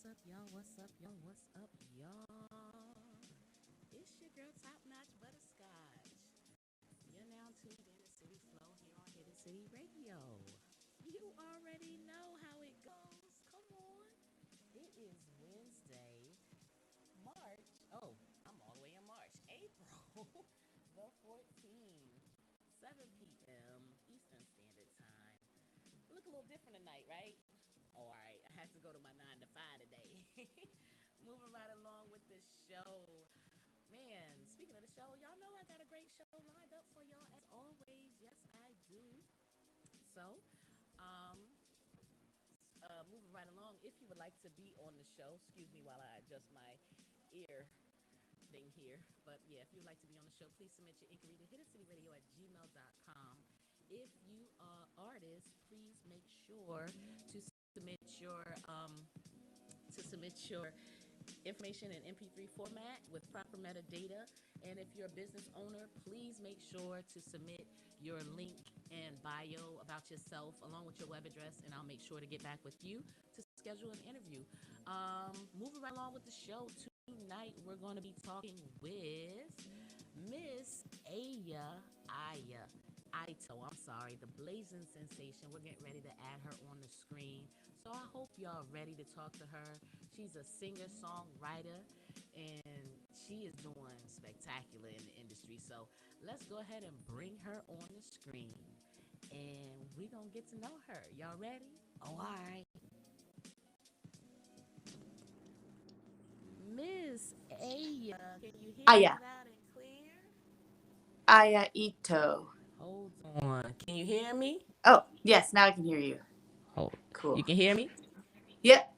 What's up, y'all? What's up, y'all? What's up, y'all? It's your girl, TopNotch Butterscotch. You're now tuned in to City Flow here on Hidden City Radio. You already know how it goes. Come on. It is Wednesday, March. Oh, I'm all the way in March. April the 14th, 7 p.m. Eastern Standard Time. Look a little different tonight, right? Oh, all right. I had to go to my 9 to 5 today. Moving right along with the show. Man, speaking of the show, y'all know I got a great show lined up for y'all as always. Yes, I do. So, um, moving right along, if you would like to be on the show, excuse me while I adjust my ear thing here. But yeah, if you'd like to be on the show, please submit your inquiry to hiddencityradio at gmail.com. If you are artists, please make sure to submit your information in MP3 format with proper metadata. And if you're a business owner, please make sure to submit your link and bio about yourself along with your web address, and I'll make sure to get back with you to schedule an interview. Moving right along with the show tonight, we're going to be talking with Miss Aya Ito. I'm sorry, the blazing sensation. We're getting ready to add her on the screen. So I hope y'all ready to talk to her. She's a singer-songwriter, and she is doing spectacular in the industry. So let's go ahead and bring her on the screen, and we're going to get to know her. Y'all ready? Oh, all right. Miss Aya, can you hear me Aya. loud and clear? Aya Ito. Hold on. Can you hear me? Oh, yes, now I can hear you. Oh, you Cool. can hear me? Yep.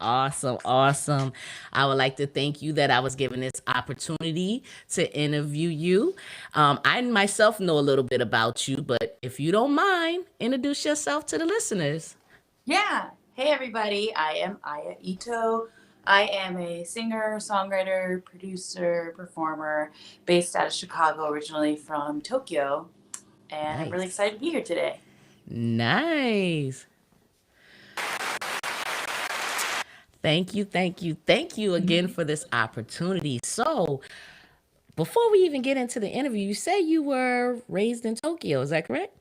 Awesome, awesome. I would like to thank you that I was given this opportunity to interview you. I myself know a little bit about you, but if you don't mind, introduce yourself to the listeners. Yeah. Hey, everybody. I am Aya Ito. I am a singer, songwriter, producer, performer based out of Chicago, originally from Tokyo. And I'm really Nice. excited to be here today. Nice. Thank you, thank you, thank you again for this opportunity. So, before we even get into the interview, you say you were raised in Tokyo, is that correct?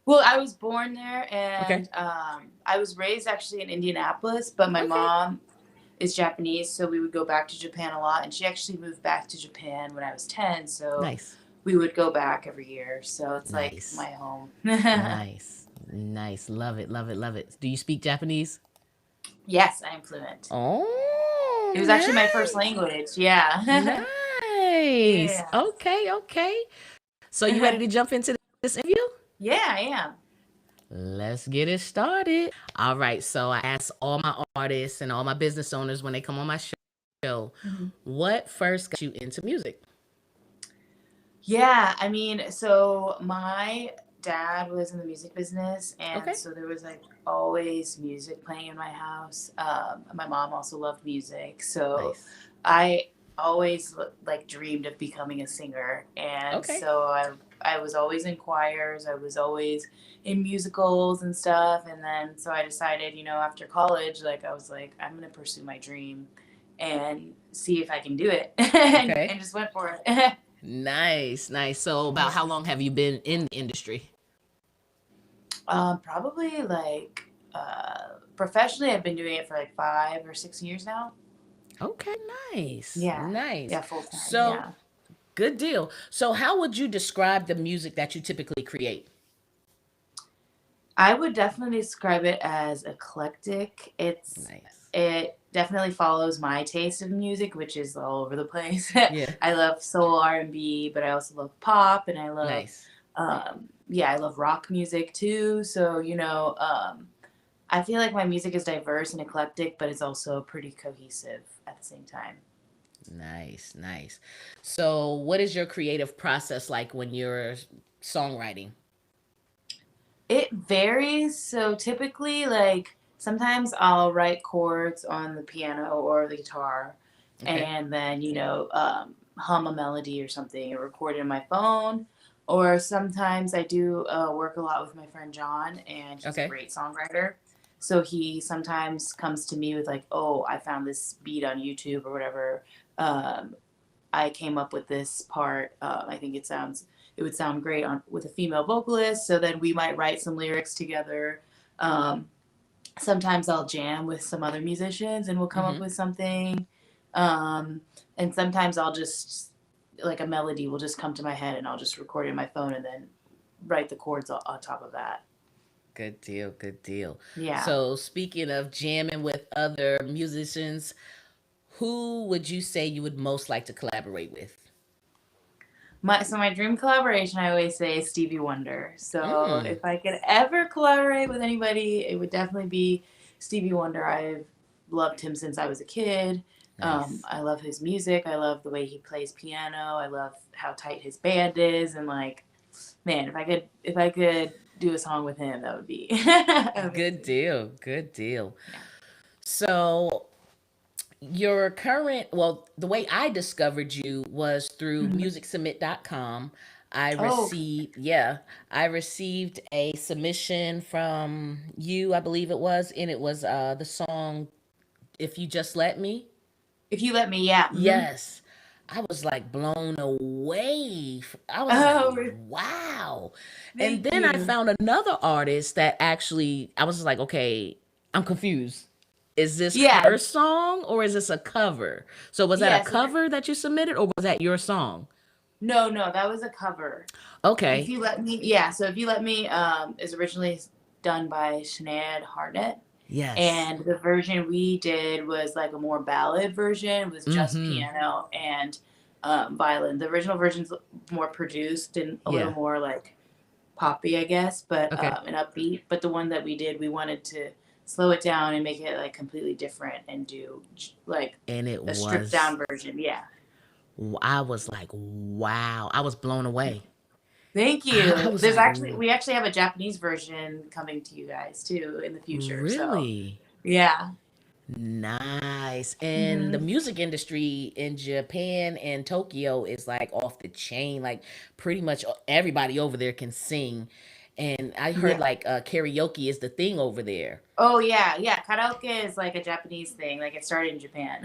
Well, I was born there Okay. and I was raised actually in Indianapolis, but my Okay. mom is Japanese, so we would go back to Japan a lot. And she actually moved back to Japan when I was 10, so Nice. we would go back every year. So it's like Nice. my home. Nice. Nice. Love it. Love it. Love it. Do you speak Japanese? Yes, I am fluent. Oh, It was actually my first nice. language. Yeah. Nice. Yeah. Okay. Okay. So you ready to jump into this interview? Yeah, I am. Let's get it started. All right. So I ask all my artists and all my business owners when they come on my show, Mhm. what first got you into music? Yeah, I mean, so my dad was in the music business, and Okay. so there was like always music playing in my house. My mom also loved music, so Nice. I always like dreamed of becoming a singer, and Okay. so I was always in choirs. I was always in musicals and stuff, and then so I decided, after college, like I was like, I'm gonna pursue my dream and see if I can do it, Okay. and just went for it. Nice. Nice. So about how Yeah. long have you been in the industry? Probably like professionally, I've been doing it for like 5 or 6 years now. Okay, nice. Yeah, Nice. yeah, full time. So, Yeah, good deal. So, how would you describe the music that you typically create? I would definitely describe it as eclectic. Nice. It definitely follows my taste of music, which is all over the place. Yeah. I love soul R&B, but I also love pop, and I love Nice. yeah, I love rock music too. So I feel like my music is diverse and eclectic, but it's also pretty cohesive at the same time. Nice. Nice. So, what is your creative process like when you're songwriting? It varies. So typically, like sometimes I'll write chords on the piano or the guitar, Okay. and then hum a melody or something, or record it in my phone. Or sometimes I do work a lot with my friend John, and he's a Okay. great songwriter. So he sometimes comes to me with like, oh, I found this beat on YouTube or whatever. Um, I came up with this part. I think it would sound great on with a female vocalist. So then we might write some lyrics together. Um, Sometimes I'll jam with some other musicians and we'll come up Mm-hmm. with something. Um, and sometimes I'll just like a melody will just come to my head and I'll just record it in my phone and then write the chords on top of that. Good deal. Good deal. Yeah. So, speaking of jamming with other musicians, who would you say you would most like to collaborate with? My dream collaboration I always say is Stevie Wonder. So Mm, if I could ever collaborate with anybody, it would definitely be Stevie Wonder. I've loved him since I was a kid. nice. I love his music. I love the way he plays piano. I love how tight his band is, and like, man, if I could do a song with him, that would be Good amazing. deal. Good deal. Yeah. So, your current, well, the way I discovered you was through Mhm. musicsubmit.com. I Oh, okay. received, yeah, I received a submission from you, I believe it was, and it was the song If You Just Let Me. If you let me, yeah. Hmm. Yes. I was like blown away. I was like, Oh, wow. And thank then I you. found another artist that actually, I was just like, okay, I'm confused. Is this Yeah, her song or is this a cover? So was that a yeah. So cover that you submitted or was that your song? no, no, that was a cover. If Okay. you let me, yeah. So if you let me, is originally done by Sinead Harnett, Yes. and the version we did was like a more ballad version. It was just Mm-hmm. piano and violin. The original version's more produced and a little Yeah. more like poppy, I guess, but Okay. and upbeat. But the one that we did, we wanted to slow it down and make it like completely different and do like And it a stripped was, down version. Yeah. I was like, wow. I was blown away. Thank I you. was like, We actually have a Japanese version coming to you guys too in the future. So really? yeah. Nice. And the Hmm. music industry in Japan and Tokyo is like off the chain. Like pretty much everybody over there can sing. And I heard Yeah. like karaoke is the thing over there. Oh yeah, yeah. Karaoke is like a Japanese thing. Like it started in Japan.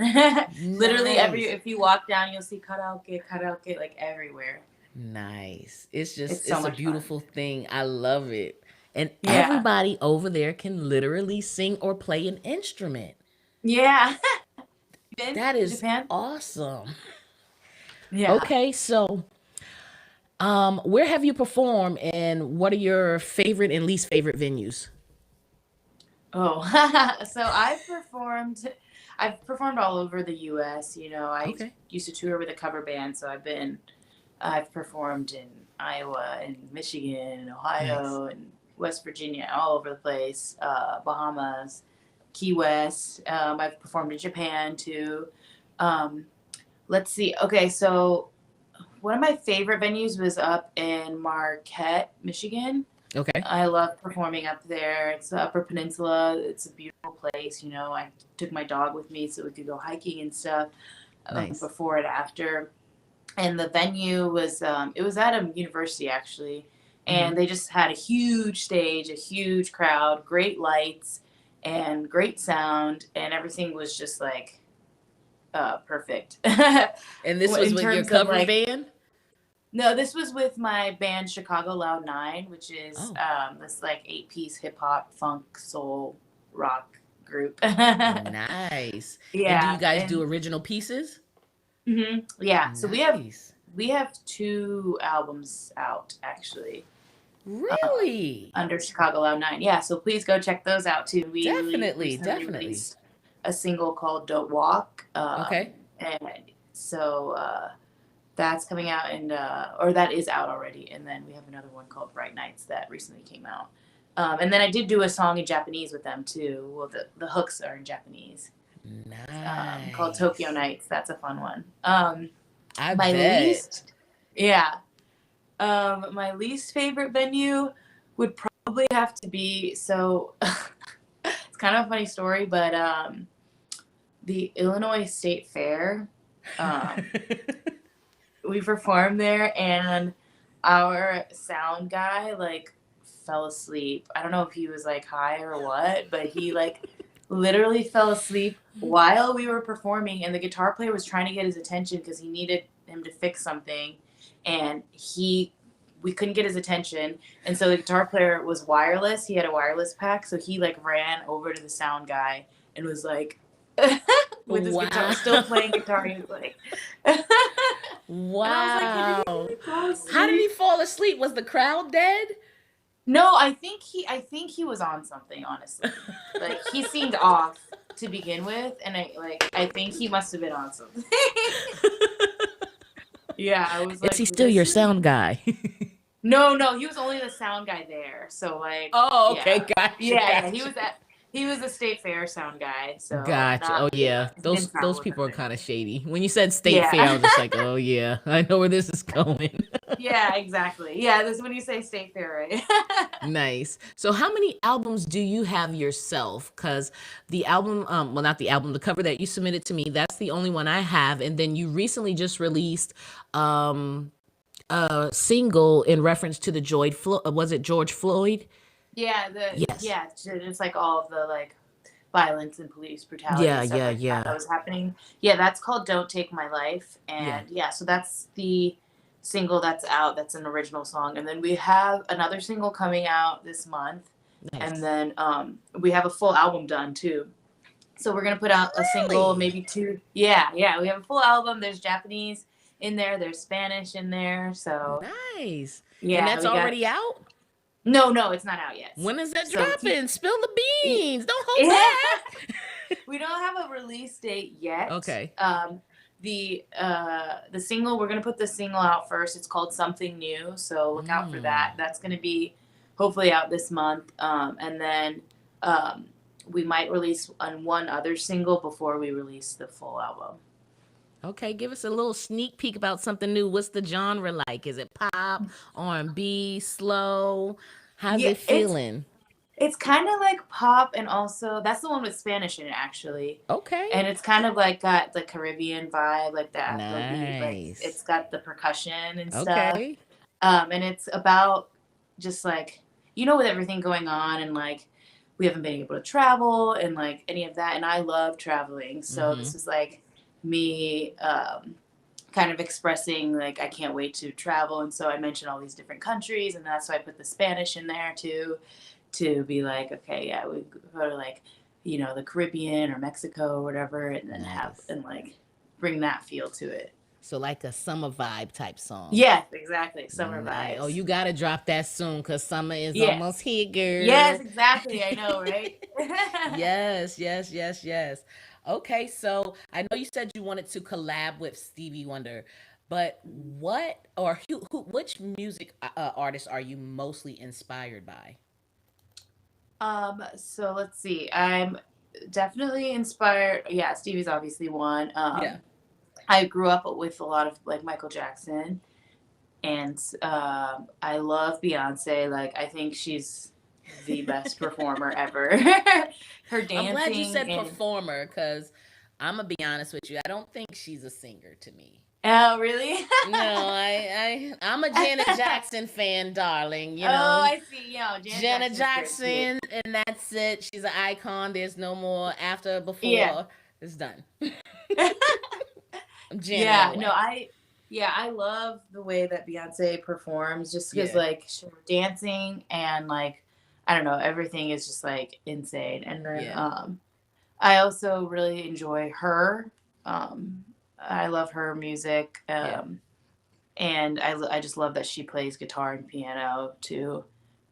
Literally every Nice. if you walk down, you'll see karaoke like everywhere. Nice. It's just, It's so it's a much fun. beautiful thing. I love it. And Yeah. everybody over there can literally sing or play an instrument. Yeah. Been That to is Japan? awesome. Yeah. Okay, so where have you performed and what are your favorite and least favorite venues? Oh, so I've performed all over the US. You know, I Okay. used to tour with a cover band, so I've performed in Iowa and Michigan and Nice. Ohio and West Virginia, all over the place, Bahamas, Key West. I've performed in Japan too. Um, let's see. Okay, so one of my favorite venues was up in Marquette, Michigan. Okay. I love performing up there. It's the Upper Peninsula. It's a beautiful place. You know, I took my dog with me so we could go hiking and stuff Nice. before and after. And the venue was it was at a university actually, Mm-hmm. and they just had a huge stage, a huge crowd, great lights, and great sound, and everything was just like perfect. And this was In with your terms of cover like band? no, this was with my band Chicago Loud Nine, which is Oh, this like 8-piece hip hop, funk, soul, rock group. nice. And do you Yeah, guys do and original pieces? yeah, so Nice. we have two albums out actually Really? under Chicago Loud Nine. Yeah, so please go check those out too. We Definitely. recently Definitely. released a single called "Don't Walk," Okay. and so that's coming out and or that is out already, and then we have another one called Bright Nights that recently came out, and then I did do a song in Japanese with them too. Well, the hooks are in Japanese, called Tokyo Nice. Nights. That's a fun one. I My bet. least Yeah, my least favorite venue would probably have to be so it's kind of a funny story, but the Illinois State Fair. um, we performed there and our sound guy like fell asleep. I don't know if he was like high or what, but he like literally fell asleep while we were performing, and the guitar player was trying to get his attention because he needed him to fix something, and we couldn't get his attention, and so the guitar player was wireless. He had a wireless pack, so he like ran over to the sound guy and was like with his guitar, still playing guitar. He was like and I was like, did he Wow. really fall How did he asleep? fall asleep? Was the crowd dead? No, I think he was on something, honestly. Like he seemed off to begin with, and I think he must have been on something. Yeah, I was Is he like, still this your is sound guy? no, he was only the sound guy there. So like, Oh, okay. yeah. Gotcha. Yeah, Gotcha. he was a state fair sound guy, so Gotcha. not Oh yeah, yeah. he didn't Those travel with people us are kind of anywhere. shady. When you said state fair, I Yeah. was just like, oh yeah, I know where this is going. Yeah, exactly. Yeah, this is when you say state fair, right? Nice. So how many albums do you have yourself? Because the album, well, not the album, the cover that you submitted to me, that's the only one I have. And then you recently just released um a single in reference to the was it George Floyd? Yeah, Yes. just like all of the like violence and police brutality Yeah, and stuff yeah, like that yeah. that was happening. Yeah, that's called "Don't Take My Life," Yeah. and yeah, so that's the single that's out. That's an original song, and then we have another single coming out this month, and Nice. then we have a full album done too. So we're gonna put out a single, Really? maybe two. Yeah, yeah, we have a full album. There's Japanese in there. There's Spanish in there. So Nice. And yeah, that's we got. already out? No, it's not out yet. When is that So dropping? Spill the beans. Don't hold yeah. back. We don't have a release date yet. Okay. The single, we're gonna put the single out first. It's called Something New, so look out for Mm. that. That's gonna be hopefully out this month, and then um, we might release on one other single before we release the full album. Okay, give us a little sneak peek about something new. What's the genre like? Is it pop, R&B, slow? How's Yeah, it feeling? it's kind of like pop, and also that's the one with Spanish in it actually. Okay. And it's kind of like got the Caribbean vibe, like the Afrobeat, like Nice. it's got the percussion and stuff. Okay. And it's about just like, with everything going on, and like we haven't been able to travel and like any of that. And I love traveling. So Mm-hmm. this is like me kind of expressing like I can't wait to travel. And so I mentioned all these different countries, and that's why I put the Spanish in there too, to be like, okay, yeah, we go to like, the Caribbean or Mexico or whatever, and then Nice. like bring that feel to it. So like a summer vibe type song. Yes, exactly. Summer Nice. Oh, vibes. you gotta drop that soon because summer is Yeah. almost here, Yes, girl. exactly. I know, right? Yes, yes, yes, yes. Okay, so I know you said you wanted to collab with Stevie Wonder, but which music artists are you mostly inspired by? So let's see. I'm definitely inspired. Yeah, Stevie's obviously one. Yeah. I grew up with a lot of like Michael Jackson, and I love Beyonce. Like, I think she's the best performer ever. Her I'm glad you dancing said and performer because I'm gonna be honest with you. I don't think she's a singer to me. oh, really? No, I'm a Janet Jackson fan, darling. Oh, I see. Yeah, Janet Janet Jackson's great too. Jackson, and that's it. She's an icon. There's no more after, Yeah. before. It's done. I'm Janet all Yeah, the no, way. I love the way that Beyonce performs, just because Yeah. like her dancing and like I don't know, everything is just like insane. And then Yeah. I also really enjoy her. I love her music, Yeah. and I just love that she plays guitar and piano too,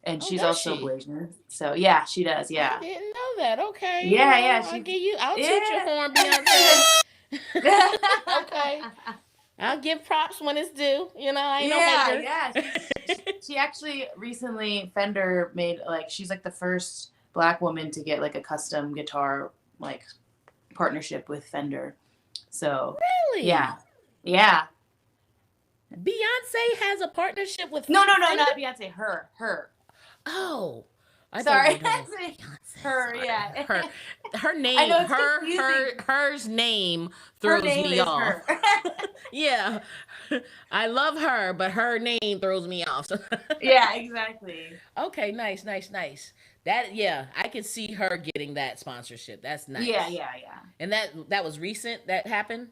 and Oh, she's does also a she? blazer. So yeah, she does. I Yeah, didn't know that. Okay, yeah, I'll toot your yeah. horn, Beyonce. Okay. I'll give props when it's due. I ain't no Yeah, hater. yeah. She actually recently Fender made like she's like the first black woman to get like a custom guitar like partnership with Fender. So Really? yeah, yeah. Beyonce has a partnership with No, Fender? not Beyonce. Her. Oh. I thought you Sorry. were talking about Beyonce. Her, Sorry. yeah. Her I name, know it's confusing. hers name Her throws name me is off. her. Yeah. I love her, but her name throws me off. Yeah, exactly. Okay, nice, nice, nice. That yeah, I could see her getting that sponsorship. That's Yeah, nice. yeah, yeah. And that was recent that happened?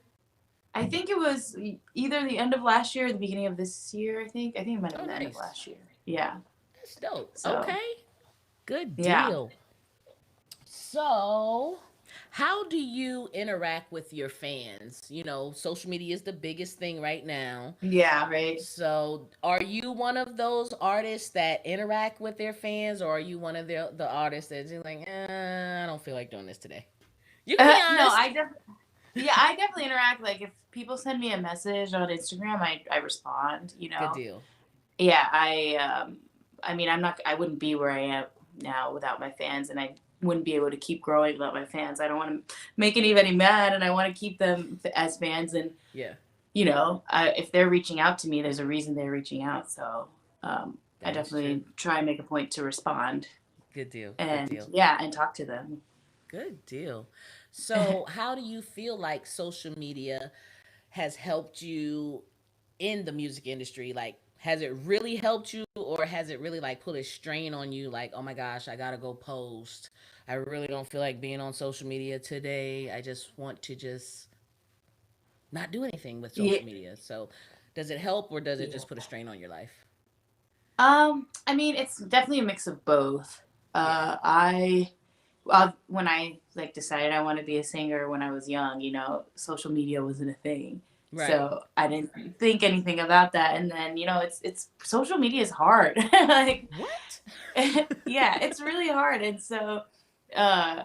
I think it was either the end of last year or the beginning of this year, I think. I think it might have Oh, been the end of nice. last year. Yeah. That's dope. So, Okay. Good yeah. deal. So, how do you interact with your fans? You know, social media is the biggest thing right now. Yeah, right. So, are you one of those artists that interact with their fans, or are you one of the artists that's just like, I don't feel like doing this today? You can be No, honest. yeah, I definitely interact. Like, if people send me a message on Instagram, I respond, you Good know. deal. Yeah, I mean, I wouldn't be where I am now without my fans, and I wouldn't be able to keep growing without my fans. I don't want to make anybody mad, and I want to keep them as fans. And Yeah. if they're reaching out to me, there's a reason they're reaching out. So I That is true. definitely try and make a point to respond Good deal. Good and deal. yeah, and talk to them. Good deal. So, how do you feel like social media has helped you in the music industry? Like, has it really helped you, or has it really like put a strain on you? Like, oh my gosh, I gotta go post. I really don't feel like being on social media today. I just want to just not do anything with Yeah, social media. So, does it help, or does it yeah. just put a strain on your life? I mean, it's definitely a mix of both. Yeah. I when I like decided I want to be a singer when I was young, social media wasn't a thing. Right. So I didn't think anything about that. And then, it's social media is hard. Like, What? yeah, it's really hard. And so, uh,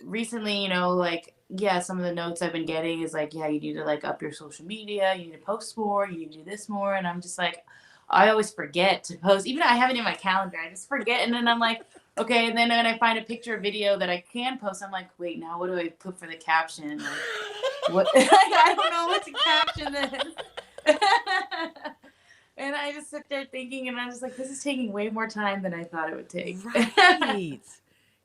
recently, like, yeah, some of the notes I've been getting is like, yeah, you need to like up your social media, you need to post more, you need to do this more. And I'm just like, I always forget to post. Even though I have it in my calendar, I just forget. And then I'm like, okay. And then when I find a picture or video that I can post, I'm like, wait, now what do I put for the caption? Like, what? I don't know what to caption this. And I just sit there thinking, and I was like, this is taking way more time than I thought it would take. Right.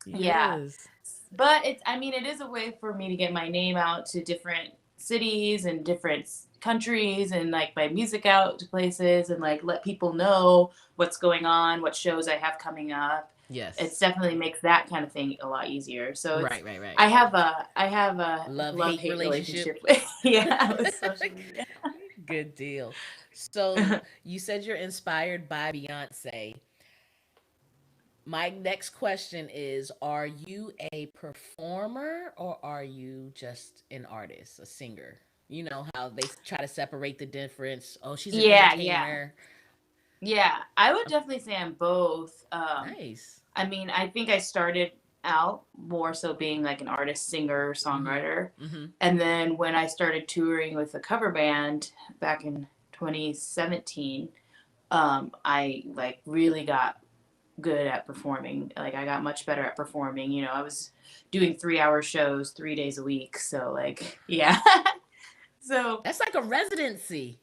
Yeah. Yes. But I mean, it is a way for me to get my name out to different cities and different countries, and like my music out to places, and like let people know what's going on, what shows I have coming up. Yes. It's definitely makes that kind of thing a lot easier. So Right, right, right. I have a Love love hate hate relationship. relationship with, yeah, with social media. Good deal. So you said you're inspired by Beyonce. My next question is, are you a performer, or are you just an artist, a singer? You know how they try to separate the difference. Oh, she's an Yeah, yeah. entertainer. Yeah, I would definitely say I'm both. Nice. I mean, I think I started out more so being like an artist, singer, Mhm. songwriter. Mhm. And then when I started touring with a cover band back in 2017, I like really got good at performing. Like, I got much better at performing. I was doing 3-hour shows 3 days a week. So like, yeah. So That's like a residency.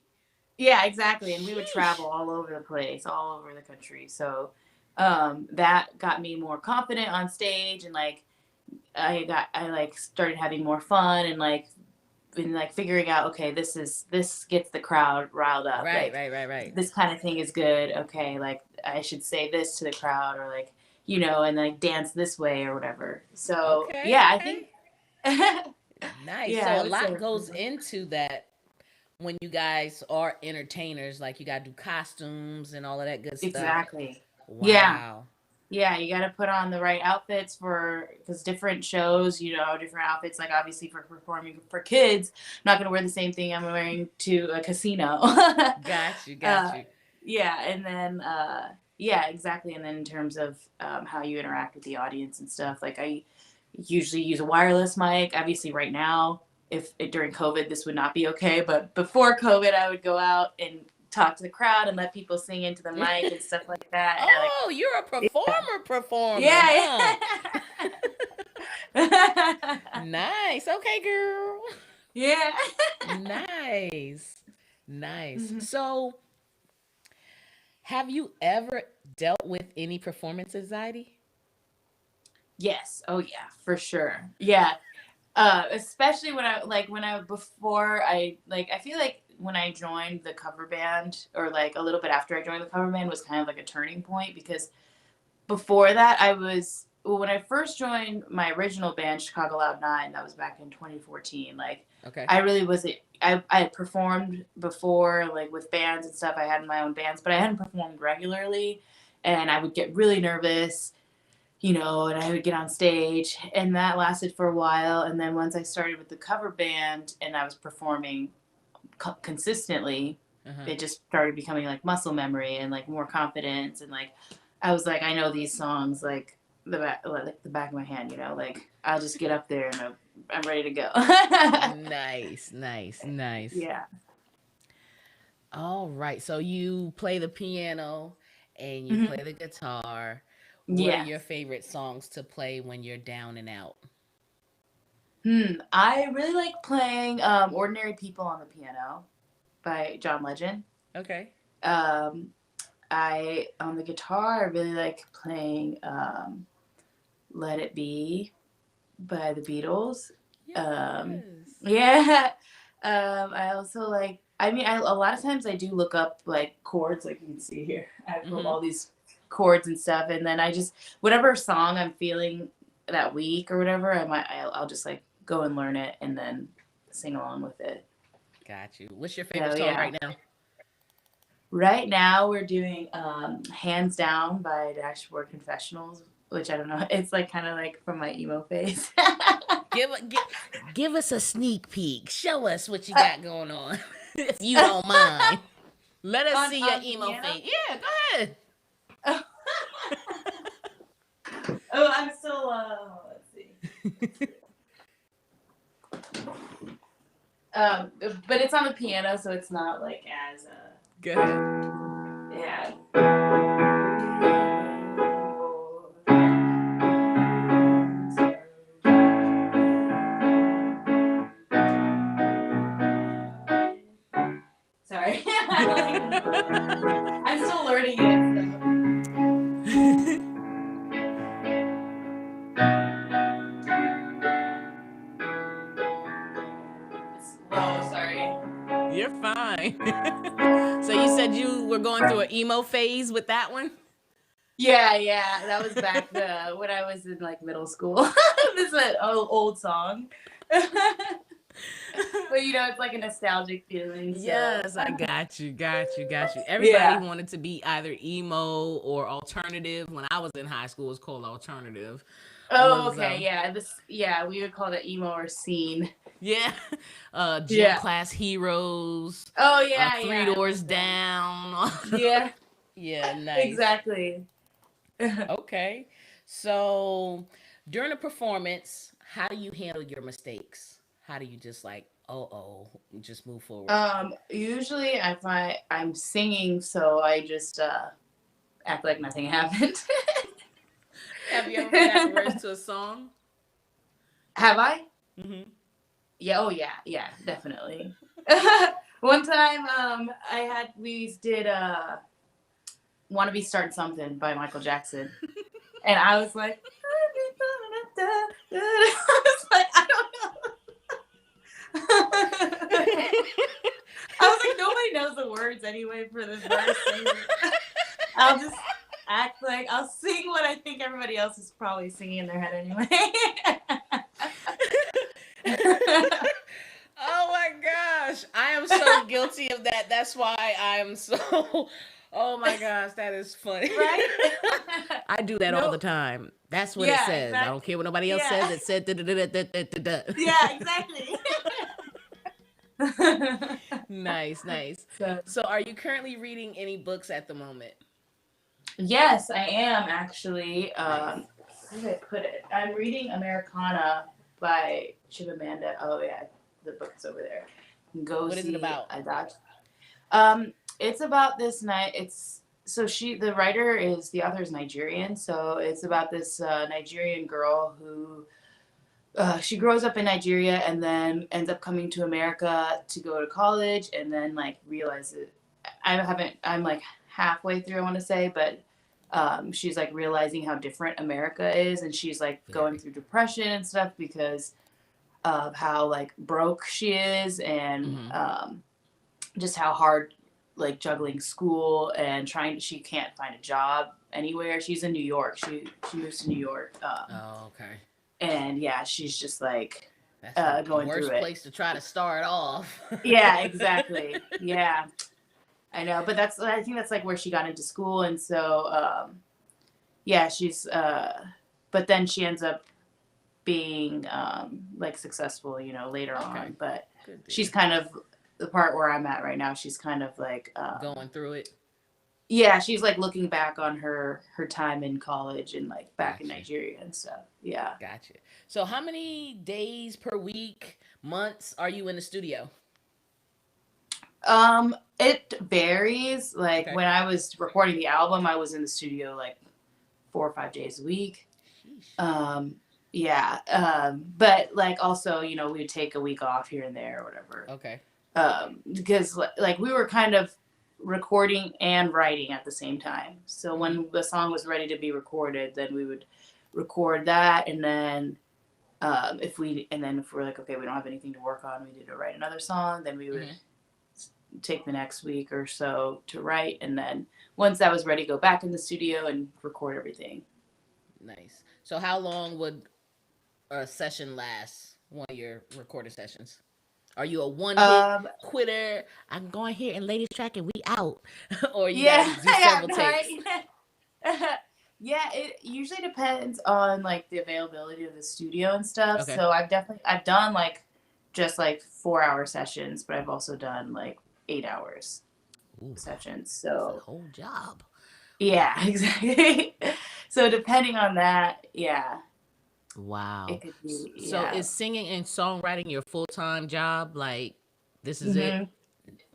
yeah, exactly. And we would Sheesh. travel all over the place, all over the country. So that got me more confident on stage, and like I like started having more fun, and like been like figuring out, okay, this gets the crowd riled up. Right, Like, right, right, right. this kind of thing is good. Okay, like I should say this to the crowd, or like, and like dance this way or whatever. So Okay, yeah, I okay. think Nice. yeah, So I a would say lot goes into that when you guys are entertainers. Like you gotta do costumes and all of that good stuff. exactly. Yeah. Wow. Yeah, you got to put on the right outfits because different shows, different outfits. Like, obviously, for performing for kids, I'm not going to wear the same thing I'm wearing to a casino. Got you, got uh, you. yeah, and then yeah, exactly. And then in terms of how you interact with the audience and stuff, like I usually use a wireless mic. Obviously, right now, if during COVID this would not be okay, but before COVID, I would go out and talk to the crowd and let people sing into the mic and stuff like that. And like, Oh, you're a performer, yeah, huh? yeah. Nice. Okay, girl. Yeah. Nice. Nice. Mhm. So, have you ever dealt with any performance anxiety? Yes. Oh yeah, for sure. Yeah. Especially before I like, I feel like when I joined the cover band, or like a little bit after I joined the cover band, was kind of like a turning point, because before that when I first joined my original band, Chicago Loud 9, that was back in 2014. Like, Okay. I really wasn't. I had performed before, like with bands and stuff. I had my own bands, but I hadn't performed regularly, and I would get really nervous, and I would get on stage, and that lasted for a while. And then once I started with the cover band and I was performing consistently, Uh-huh. it just started becoming like muscle memory and like more confidence. And like, I was like, I know these songs like the back of my hand, like I'll just get up there and I'm ready to go. Nice, nice, nice. Yeah. All right. So you play the piano and you Mhm. play the guitar. What are Yes. your favorite songs to play when you're down and out? I really like playing Ordinary People on the piano by John Legend. Okay. Um, I on the guitar I really like playing Let It Be by the Beatles. Um, Yes. yeah. I also like, a lot of times I do look up like chords, like you can see here. I pulled Mm-hmm. all these chords and stuff, and then I just, whatever song I'm feeling that week or whatever, I'll just like go and learn it and then sing along with it. Got you. What's your So favorite song yeah. right now? Right now we're doing Hands Down by Dashboard Confessionals, which I don't know. It's like kind of like from my emo phase. Give, give give us a sneak peek. Show us what you got going on, if you don't mind. Let us on see your on the emo piano. face. Yeah, go ahead. Oh, I'm still. Let's see. But it's on the piano, so it's not like as Go ahead. yeah. Sorry, I'm still learning it. So. Oh, sorry. You're fine. So you said you were going through an emo phase with that one? Yeah, that was back when I was in like middle school. This is an old song. But it's like a nostalgic feeling, so Yes, I got you. Everybody yeah. wanted to be either emo or alternative. When I was in high school, it was called alternative. Oh, Was okay, we would call it emo or scene. Yeah, gym Yeah. class heroes, Oh yeah, three I doors love them. down. Yeah, Yeah, nice. exactly. Okay, so during a performance, how do you handle your mistakes? How do you just like, just move forward? Usually if I'm singing, so I just act like nothing happened. Have you ever forgot the words to a song? Have I? Mm-hmm. Yeah, oh yeah, definitely. One time, we did "Wanna Be Starting Something" by Michael Jackson, and I was like, I was like, I don't know. I was like, nobody knows the words anyway for this verse. I'll just act like I'll sing what I think everybody else is probably singing in their head anyway. Oh my gosh, I am so guilty of that. That's why I'm so. Oh my gosh, that is funny. Right? I do that all No. the time. That's what it Yeah, says. I don't exactly. care what nobody else Yeah. says. It said da da da da da da da. Yeah, exactly. Nice, nice. So, So, are you currently reading any books at the moment? yes, I am actually. Nice. Where did I put it? I'm reading Americana by Chimamanda. Oh yeah, the book's over there. What is it Ngozi about? Adichie. It's about this night. The author is Nigerian, so it's about this Nigerian girl who she grows up in Nigeria and then ends up coming to America to go to college, and then like realizes I'm like halfway through, I want to say, but she's like realizing how different America is, and she's like going Very. through depression and stuff because of how like broke she is, and Mm-hmm. just how hard like juggling school and trying. She can't find a job anywhere. She's in New York. She moves to New York, Oh, okay. and yeah, she's just like That's the going through worst it. place to try to start off. Yeah, exactly. Yeah, I know, but I think that's like where she got into school, and so yeah, she's but then she ends up being like successful, later Okay. on. But Good she's deal. kind of the part where I'm at right now. She's kind of like Going through it. yeah, she's like looking back on her time in college and like back in Gotcha. Nigeria and stuff. Yeah. Gotcha. So, how many days per week, months are you in the studio? It varies. Like Okay. when I was recording the album, I was in the studio like 4 or 5 days a week. Sheesh. Um, yeah. But like also, we would take a week off here and there or whatever. Okay. Because like we were kind of recording and writing at the same time. So Mm-hmm. when the song was ready to be recorded, then we would record that, and then if we're like, okay, we don't have anything to work on, we need to write another song, then we would Mm-hmm. take the next week or so to write, and then once that was ready, go back in the studio and record everything. Nice. So, how long would a session last? One of your recorded sessions? Are you a one hit Um, quitter? I'm going here and ladies track and we out, or you got yeah, to do yeah, several no, takes? right. Yeah, it usually depends on like the availability of the studio and stuff. Okay. So I've done like just like 4 hour sessions, but I've also done like 8 hours Ooh, sessions. that's a So whole job. yeah, exactly. So depending on that, yeah, Wow. it could be So yeah. is singing and songwriting your full time job? Like this is it? Hmm.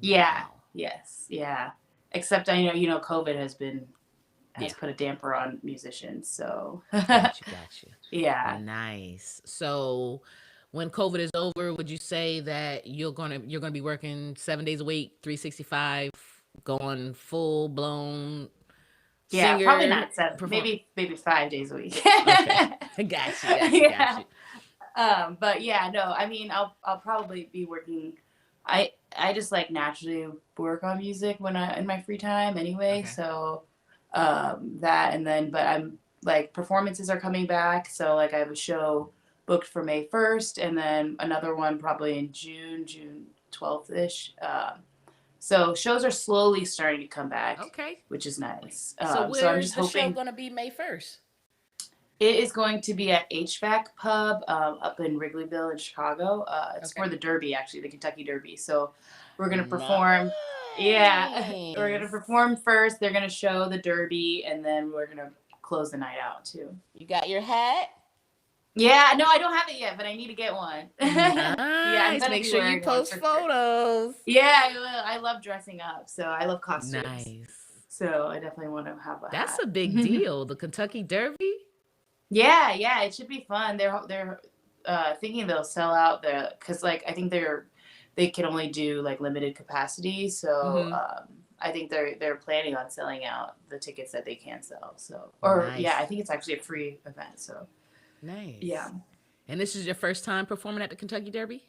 Yeah, Wow. yes, yeah. Except I know COVID has Yeah. put a damper on musicians. So Gotcha. Gotcha. yeah. Nice. So when COVID is over, would you say that you're gonna be working 7 days a week, 365, going full blown Yeah, probably singer not seven. perform? Maybe 5 days a week. Okay. Gotcha. Gotcha. Yeah. Gotcha. But yeah, no. I mean, I'll probably be working. I just like naturally work on music when I in my free time anyway. Okay. So that, and then but I'm like performances are coming back. So like I have a show booked for May 1st, and then another one probably in June 12th ish. So shows are slowly starting to come back, Okay. which is nice. So So I'm where's just the show hoping gonna be May 1st? it is going to be at HVAC Pub up in Wrigleyville in Chicago. It's Okay. for the Derby, actually, the Kentucky Derby. So we're gonna perform. Yeah, we're gonna Nice. perform first. They're gonna show the Derby, and then we're gonna close the night out too. You got your hat? Yeah, no, I don't have it yet, but I need to get one. Yeah, I'm Nice. gonna Make be sure you wearing one post for sure. photos. Yeah, I will. I love dressing up, so I love costumes. Nice. So I definitely want to have a That's hat. a big deal. The Kentucky Derby? Yeah, it should be fun. They're thinking they'll sell out because like I think they can only do like limited capacity. So Mm-hmm. I think they're planning on selling out the tickets that they can sell. So or yeah, I Nice. think it's actually a free event. So yeah. Nice. And this is your first time performing at the Kentucky Derby?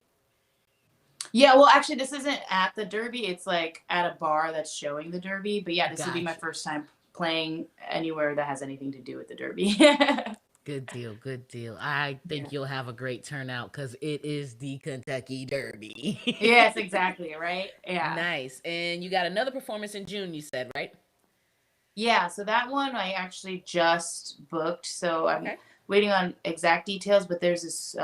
Yeah, well, actually, this isn't at the Derby. It's like at a bar that's showing the Derby. But yeah, this will be my Gotcha. first time playing anywhere that has anything to do with the Derby. Good deal. Good deal. I Yeah. think you'll have a great turnout because it is the Kentucky Yes, Derby. exactly. Right. Yeah. Nice. And you got another performance in June, you said, right? Yeah. So that one I actually just booked. So I'm Okay. waiting on exact details. But there's this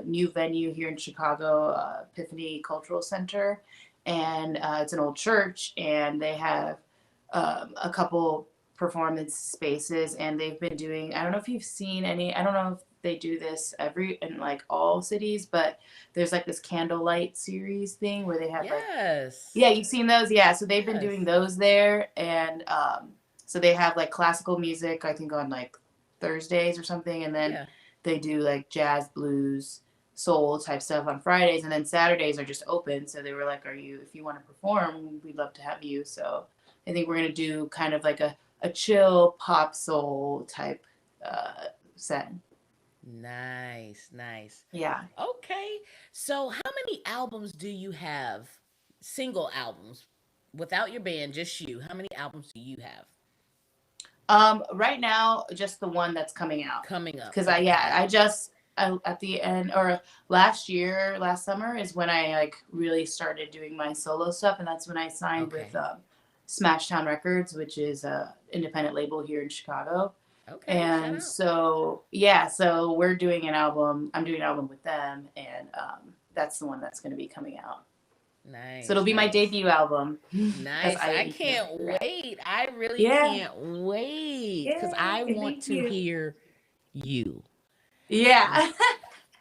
new venue here in Chicago, Epiphany Cultural Center, and it's an old church, and they have a couple performance spaces, and they've been doing. I don't know if you've seen any. I don't know if they do this every in like all cities, but there's like this candlelight series thing where they have like Yes. yeah, you've seen those, yeah. So they've been doing Yes. those there, and so they have like classical music, I think on like Thursdays or something, and then Yeah. they do like jazz, blues, soul type stuff on Fridays, and then Saturdays are just open. So they were like, "Are you? If you want to perform, we'd love to have you." So I think we're gonna do kind of like a chill pop soul type set. Nice, nice. Yeah. Okay. So, how many albums do you have? Single albums without your band, just you. How many albums do you have Right now, just the one that's coming out. coming up? Cause Okay. I just at the end or last year, last summer is when I like really started doing my solo stuff, and that's when I signed with Okay. Smashtown Records, which is a independent label here in Chicago. Okay. Shout And out. so yeah, so we're doing an album. I'm doing an album with them, and that's the one that's going to be coming out. So it'll Nice, be my nice. debut album as Nice. I I can't Yeah. wait. I really Yeah. can't wait because I Yay. want Thank to you. hear you. Yeah.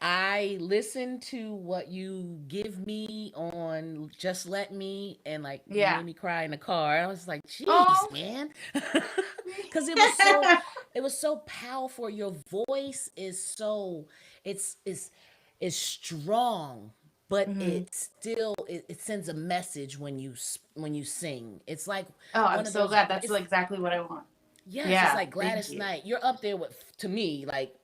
I listen to what you give me on Just Let Me, and like you Yeah. made me cry in the car. I was like, "Jeez, Oh. man," because it was so powerful. Your voice is so it's is strong, but Hmm. it still it sends a message when when you sing. It's like Oh, I'm one of so those. glad. That's It's exactly what I want. yes, it's Yeah. like Thank Gladys you. Knight. You're up there with to me like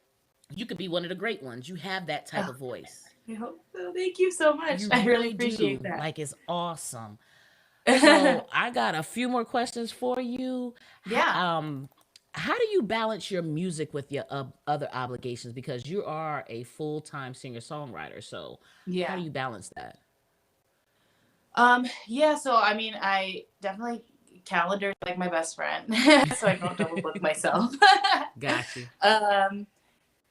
you could be one of the great ones. You have that type Oh, of voice. I hope so. Thank you so much. You I really really appreciate do. that. Like it's awesome. So I got a few more questions for you. Yeah. How do you balance your music with your other obligations? Because you are a full time singer songwriter. So how do Yeah. you balance that? Yeah, so I mean, I definitely calendar like my best friend, so I don't double book myself. Got you. um,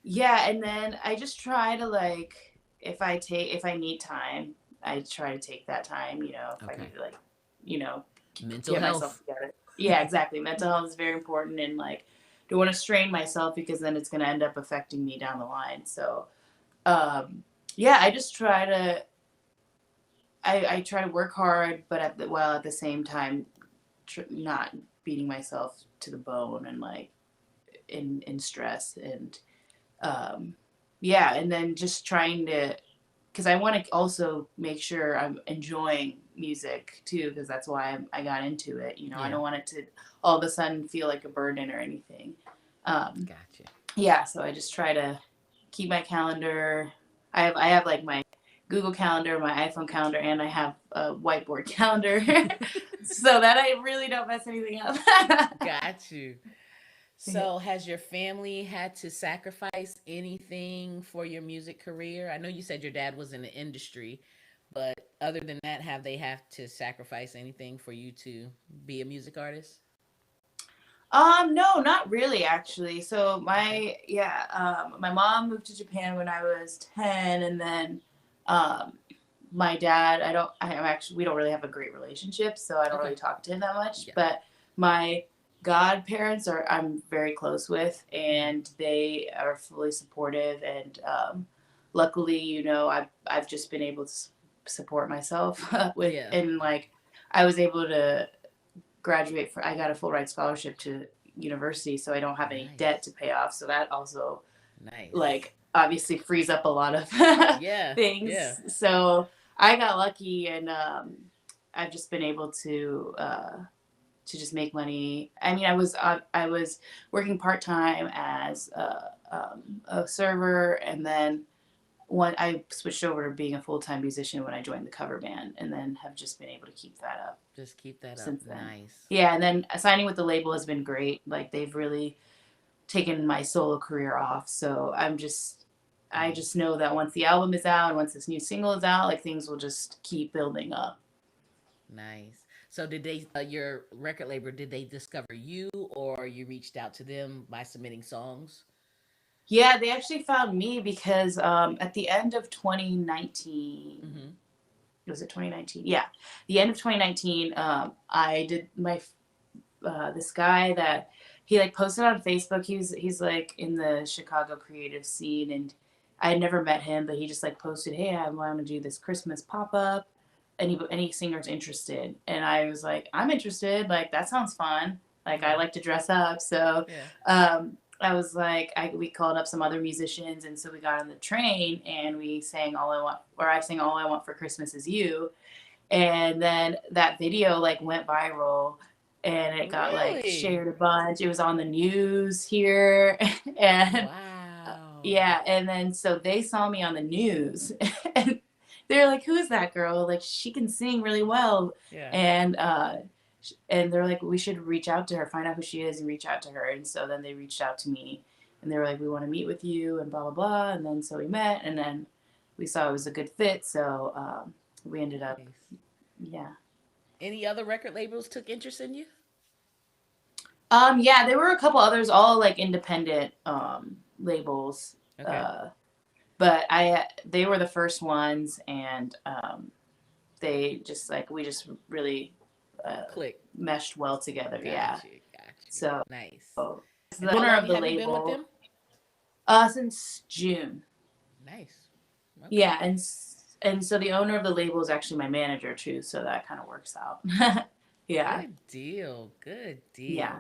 yeah, and then I just try to like if I need time, I try to take that time, if I need Okay. to like, you know, Mental get myself health. together. Yeah, exactly. Mental health is very important, and like don't want to strain myself because then it's going to end up affecting me down the line. So, um yeah, I just try to I try to work hard, but while at the same time not beating myself to the bone and like in stress and um, yeah, and then just trying to because I want to also make sure I'm enjoying music too because that's why I got into it. I Yeah. don't want it to all of a sudden feel like a burden or anything. Um, Gotcha. yeah, so I just try to keep my calendar. I have like my Google Calendar, my iPhone calendar, and I have a whiteboard calendar, so that I really don't mess anything up. Got you. Yeah. So, has your family had to sacrifice anything for your music career? I know you said your dad was in the industry, but other than that, have they have to sacrifice anything for you to be a music artist? No, not really actually. So Okay. my mom moved to Japan when I was 10, and then um my dad, I'm actually we don't really have a great relationship, so I don't Okay. really talk to him that much, Yeah. but my godparents are I'm very close with, Hmm. and they are fully supportive, and luckily, I've just been able to support myself with Yeah. and like I was able to I got a full ride scholarship to university, so I don't have any debt Nice. to pay off. So that also Nice. like obviously frees up a lot of Yeah. Yeah. things. So I got lucky, and I've just been able to just make money. I mean, I was working part time as a server, and then I switched over to being a full time musician when I joined the cover band, and then have just been able to keep that up Just keep that up. since then. Nice. Yeah, and then signing with the label has been great. Like they've really taken my solo career off. So I Mm. just know that once the album is out and once this new single is out, like things will just keep building up. Nice. So, did they, your record label, did they discover you or you reached out to them by submitting songs? Yeah, they actually found me because at the end of 2019, Mm-hmm. was it 2019? Yeah, the end of 2019, I did my this guy that he like posted on Facebook. He's like in the Chicago creative scene, and I had never met him, but he just like posted, "Hey, I want to do this Christmas pop up. Any singers interested?" And I was like, "I'm interested. Like that sounds fun. Like I Yeah. like to dress up." So Yeah. I was like, we called up some other musicians, and so we got on the train and we sang "All I Want," or I sang "All I Want for Christmas Is You," and then that video like went viral, and it got like Really? shared a bunch. It was on the news here, and Wow. yeah, and then so they saw me on the news, and they're like, "Who is that girl? Like she can sing really well," Yeah. and and they're like, "We should reach out to her, find out who she is, and reach out to her." And so then they reached out to me, and they were like, "We want to meet with you," and blah blah blah. And then so we met, and then we saw it was a good fit, so we ended up, Nice. yeah. Any other record labels took interest in you? Yeah, there were a couple others, all like independent labels. Okay. Uh, but they were the first ones, and they just like we just really uh, Click. meshed well together. Yeah. Got you. Got you. So Nice. And the how owner long of the have you been with label, them? since June. Nice. Yeah, Okay. and so the owner of the label is actually my manager too, so that kind of works out. Yeah. Good deal. Good Yeah.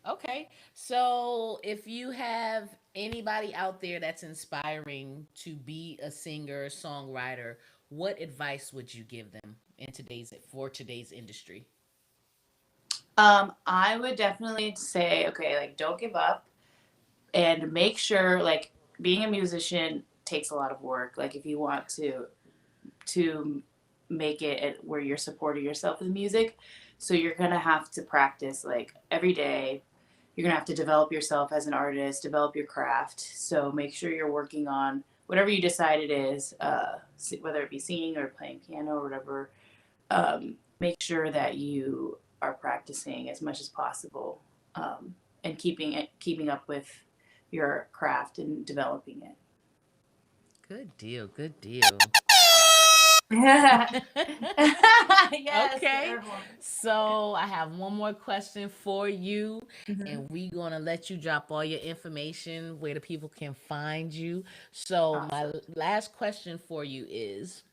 deal. Okay. So if you have anybody out there that's inspiring to be a singer, songwriter, what advice would you give them in today's industry? I would definitely say, okay, like don't give up and make sure like being a musician takes a lot of work. Like if you want to make it where you're supporting yourself with music, so you're gonna have to practice like every day. You're gonna have to develop yourself as an artist, develop your craft. So make sure you're working on whatever you decide it is, whether it be singing or playing piano or whatever. Make sure that you are practicing as much as possible, and keeping up with your craft and developing it. Good deal. Good deal. Yes, Okay. air horn. So I have one more question for you, Mhm. and we're gonna let you drop all your information where the people can find you. So my Awesome. last question for you is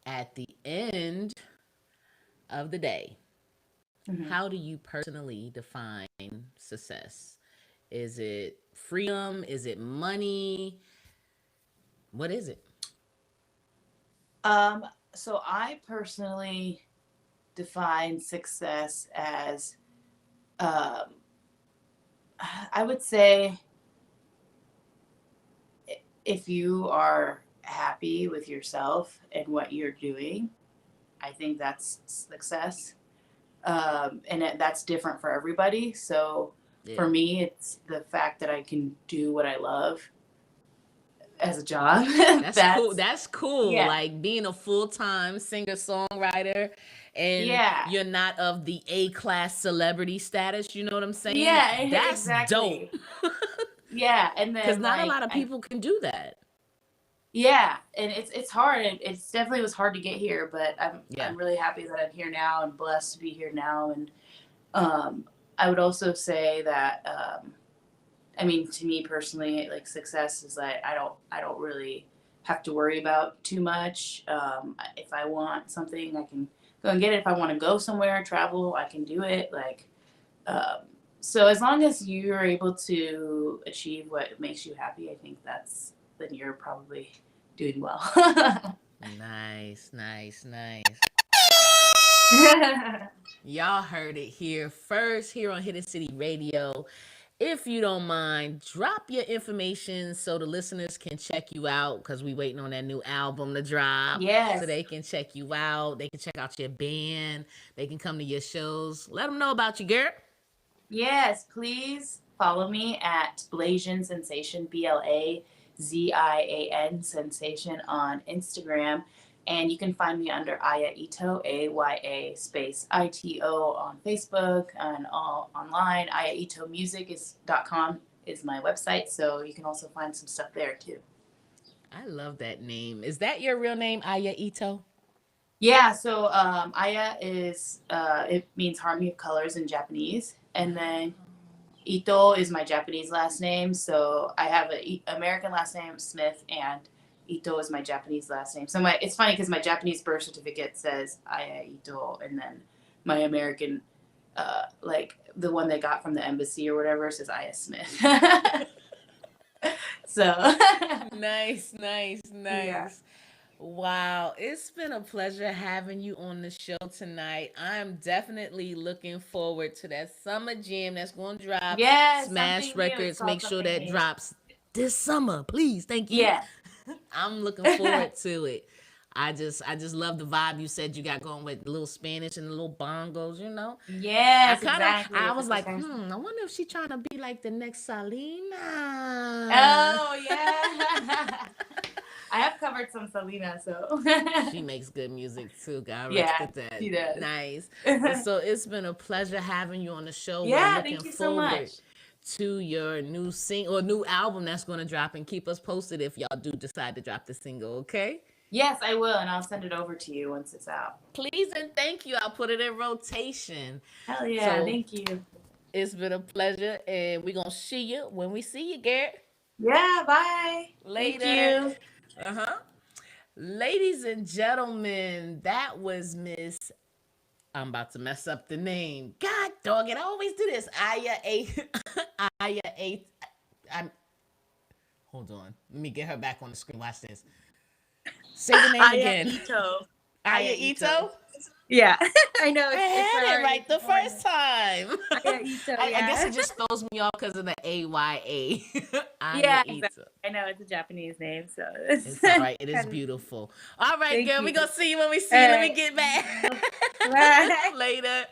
at the end of the day, Mhm. how do you personally define success? Is it freedom? Is it money? What is it? Um, so I personally define success as, um, I would say, if you are happy with yourself and what you're doing, I think that's success. And that's different for everybody. So for Yeah. me, it's the fact that I can do what I love as a job. That's cool. That's, That's cool. yeah, Like being a full time singer songwriter and yeah, you're not of the A class celebrity status. You know what I'm saying? yeah, That's dope. exactly. Yeah, and Because then not a like lot of I, people can do that. yeah, and it's hard. It's definitely was hard to get here, but Yeah. I'm really happy that I'm here now and blessed to be here now. And um, I would also say that, I mean, to me personally, like success is like I don't really have to worry about too much. If I want something, I can go and get it. If I want to go somewhere, travel, I can do it. Like, um, so as long as you are able to achieve what makes you happy, I think that's then you're probably doing well. Nice, nice, nice. Y'all heard it here first, here on Hidden City Radio. If you don't mind, drop your information so the listeners can check you out because we waiting on that new album to drop. So Yes. they can check you out. They can check out your band. They can come to your shows. Let them know about you, girl. Yes, please follow me at Blasian Sensation, Blazian Sensation on Instagram. And you can find me under Aya Ito, AYA space ITO on Facebook and all online. AyaItoMusic.com is my website, so you can also find some stuff there too. I love that name. Is that your real name, Aya Ito? Yeah, so Aya is, it means harmony of colors in Japanese. And then Oh, Ito is my Japanese last name, so I have an American last name Smith, and Ito is my Japanese last name. So my it's funny because my Japanese birth certificate says Aya Ito, and then my American, like the one they got from the embassy or whatever, says Aya Smith. So nice, nice, yeah, nice. Wow, it's been a pleasure having you on the show tonight. I'm definitely looking forward to that summer jam that's going to drop. Yes, Smash something new. It's Records, called make sure something that new. drops this summer, please. Thank you. Yes. I'm looking forward to it. I just love the vibe you said you got going with the little Spanish and the little bongos, you know. Yes, exactly. I The was like, guitars. I wonder if she trying to be like the next Selena. Oh yeah. I have covered some Selena, so She makes good music too. God rest yeah, it that. she does. Nice. So it's been a pleasure having you on the show. We're Yeah, looking thank you so forward much. to your new album that's going to drop, and keep us posted if y'all do decide to drop the single, okay? Yes, I will, and I'll send it over to you once it's out. Please and thank you. I'll put it in rotation. Hell yeah, So thank you. it's been a pleasure, and we're going to see you when we see you, Garrett. Yeah, bye. Thank Later. you. Uh-huh. Ladies and gentlemen, that was Miss, I'm about to mess up the name. God dog it, I always do this. Aya A. Aya A. I'm, hold on. Let me get her back on the screen. Watch this. Say the name Aya again. Ito. Aya Aya Ito? Ito. Yeah, I know I it's had it hard. right the first time. Aya Ito, I guess yeah. it just throws me off because of the AYA. Aya Yeah, exactly. Ito. I know it's a Japanese name, so It's all right. It is kind of, beautiful. All right, thank girl. you. We're going to see you when we see you. All Let me right. get back. Bye. Later.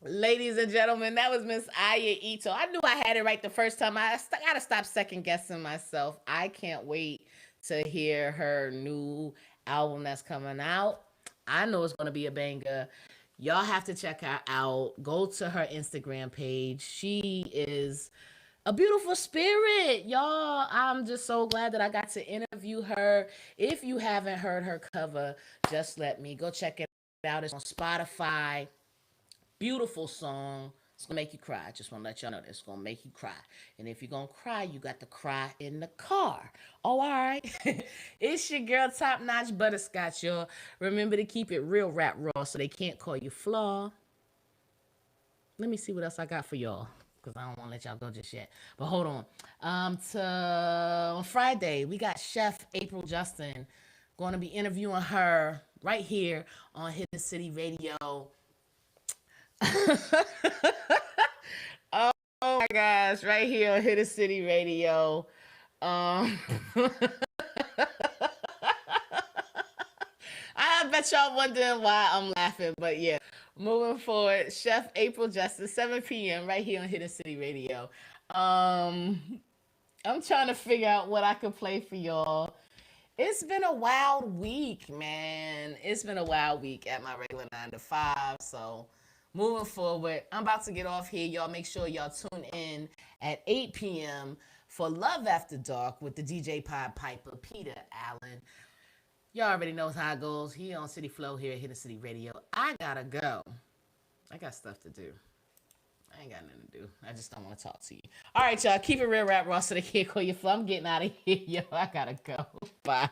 Ladies and gentlemen, that was Miss Aya Ito. I knew I had it right the first time. Gotta stop second guessing myself. I can't wait to hear her new album that's coming out. I know it's gonna be a banger. Y'all have to check her out. Go to her Instagram page. She is a beautiful spirit, y'all. I'm just so glad that I got to interview her. If you haven't heard her cover, just let me go check it out. It's on Spotify. Beautiful song. It's gonna make you cry. I just wanna let y'all know this. It's gonna make you cry. And if you're gonna cry, you got to cry in the car. Oh, all right. It's your girl, Top Notch Butterscotch, y'all. Remember to keep it real rap raw so they can't call you flaw. Let me see what else I got for y'all, because I don't want to let y'all go just yet. But hold on. On Friday, we got Chef April Justin. Going to be interviewing her right here on Hidden City Radio. Oh my gosh, right here on Hidden City Radio. Um, I bet y'all wondering why I'm laughing, but yeah. Moving forward, Chef April Justice, 7 p.m. right here on Hidden City Radio. I'm trying to figure out what I could play for y'all. It's been a wild week, man. It's been a wild week at my regular 9 to 5. So moving forward, I'm about to get off here. Y'all make sure y'all tune in at 8 p.m. for Love After Dark with the DJ Pod Piper, Peter Allen. Y'all already knows how it goes. He on City Flow here at Hidden City Radio. I gotta go. I got stuff to do. I ain't got nothing to do. I just don't want to talk to you. All right, y'all. Keep it real rap raw so they can't call you flow. I'm getting out of here, yo. I gotta go. Bye.